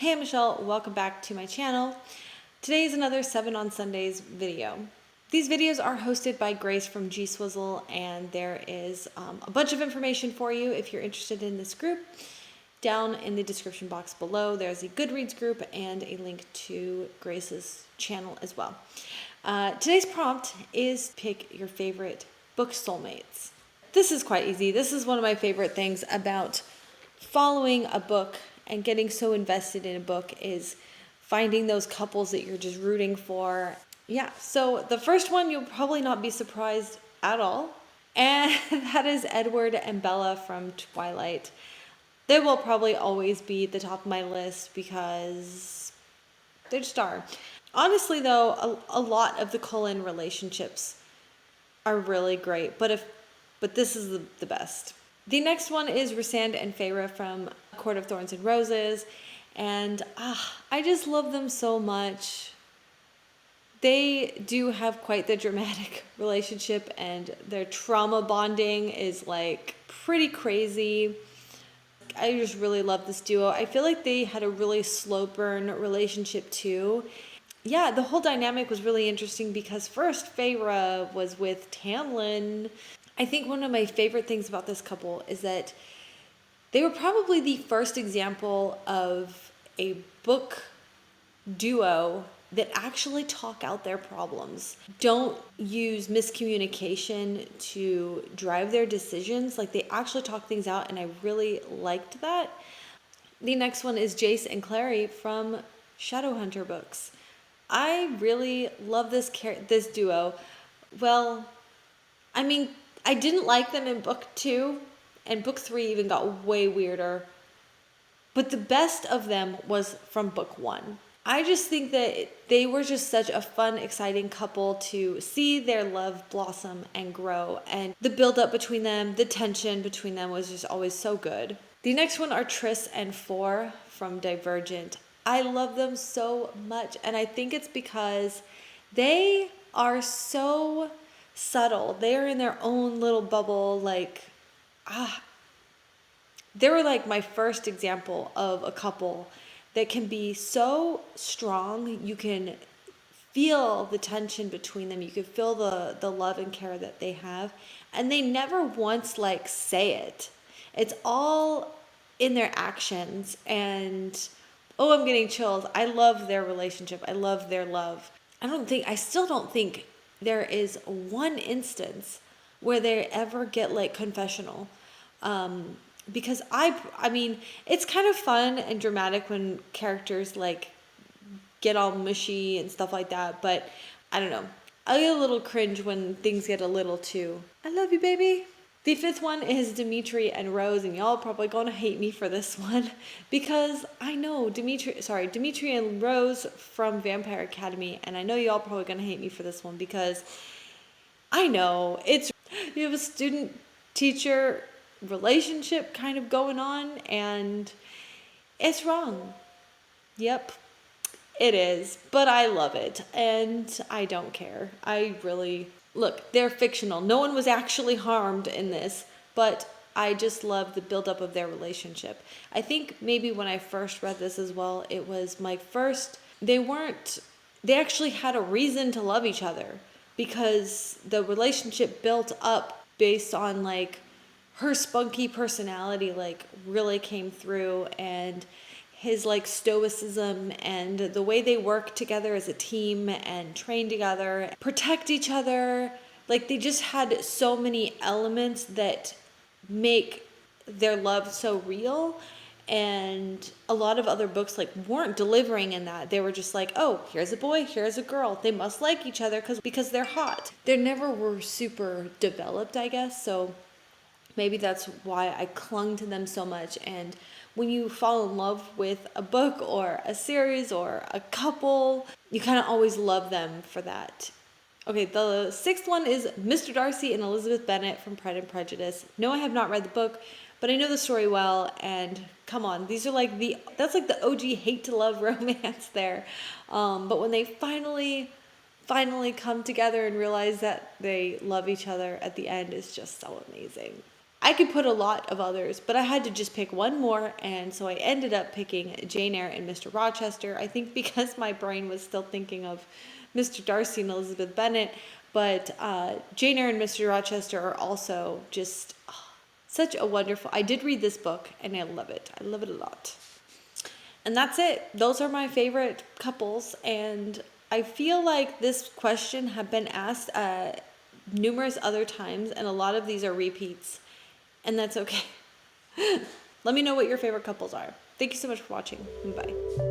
Hey, I'm Michelle. Welcome back to my channel. Today is another 7 on Sundays video. These videos are hosted by Grace from G Swizzle, and there is a bunch of information for you if you're interested in this group. Down in the description box below, there's a Goodreads group and a link to Grace's channel as well. Today's prompt is pick your favorite book soulmates. This is quite easy. This is one of my favorite things about following a book and getting so invested in a book is finding those couples that you're just rooting for. Yeah, so the first one you'll probably not be surprised at all, and that is Edward and Bella from Twilight. They will probably always be at the top of my list because they just are. Honestly though, a lot of the Cullen relationships are really great, but this is the best. The next one is Rysand and Feyre from Court of Thorns and Roses, and I just love them so much. They do have quite the dramatic relationship, and their trauma bonding is like pretty crazy. I just really love this duo. I feel like they had a really slow burn relationship too. Yeah, the whole dynamic was really interesting because first Feyre was with Tamlin. I think one of my favorite things about this couple is that they were probably the first example of a book duo that actually talk out their problems. Don't use miscommunication to drive their decisions. Like, they actually talk things out, and I really liked that. The next one is Jace and Clary from Shadowhunter books. I really love this duo. Well, I mean, I didn't like them in book 2, and book 3 even got way weirder. But the best of them was from book 1. I just think that they were just such a fun, exciting couple to see their love blossom and grow. And the build-up between them, the tension between them was just always so good. The next one are Tris and Four from Divergent. I love them so much, and I think it's because they are so subtle. They are in their own little bubble. Like, they were like my first example of a couple that can be so strong. You can feel the tension between them. You can feel the love and care that they have, and they never once like say it. It's all in their actions. And oh, I'm getting chills. I love their relationship. I love their love. I still don't think there is one instance where they ever get like confessional. Because I mean, it's kind of fun and dramatic when characters like get all mushy and stuff like that, but I don't know. I get a little cringe when things get a little too, I love you, baby. The fifth one is Dimitri and Rose, and y'all probably gonna hate me for this one because I know Dimitri and Rose from Vampire Academy, and I know y'all probably gonna hate me for this one because I know you have a student-teacher relationship kind of going on, and it's wrong. Yep, it is, but I love it, and I don't care. Look, they're fictional. No one was actually harmed in this, but I just love the buildup of their relationship. I think maybe when I first read this as well, it was my first, they actually had a reason to love each other because the relationship built up based on like her spunky personality like really came through, and his like stoicism and the way they work together as a team and train together, protect each other. Like, they just had so many elements that make their love so real. And a lot of other books like weren't delivering in that. They were just like, oh, here's a boy, here's a girl. They must like each other because they're hot. They never were super developed, I guess. So maybe that's why I clung to them so much. And when you fall in love with a book or a series or a couple, you kind of always love them for that. Okay, the sixth one is Mr. Darcy and Elizabeth Bennet from Pride and Prejudice. No, I have not read the book, but I know the story well, and come on, these are like that's like the OG hate to love romance there. But when they finally come together and realize that they love each other at the end, is just so amazing. I could put a lot of others, but I had to just pick one more, and so I ended up picking Jane Eyre and Mr. Rochester. I think because my brain was still thinking of Mr. Darcy and Elizabeth Bennet, but Jane Eyre and Mr. Rochester are also just such a wonderful... I did read this book, and I love it. I love it a lot. And that's it. Those are my favorite couples, and I feel like this question had been asked numerous other times, and a lot of these are repeats. And that's okay. Let me know what your favorite couples are. Thank you so much for watching. Bye.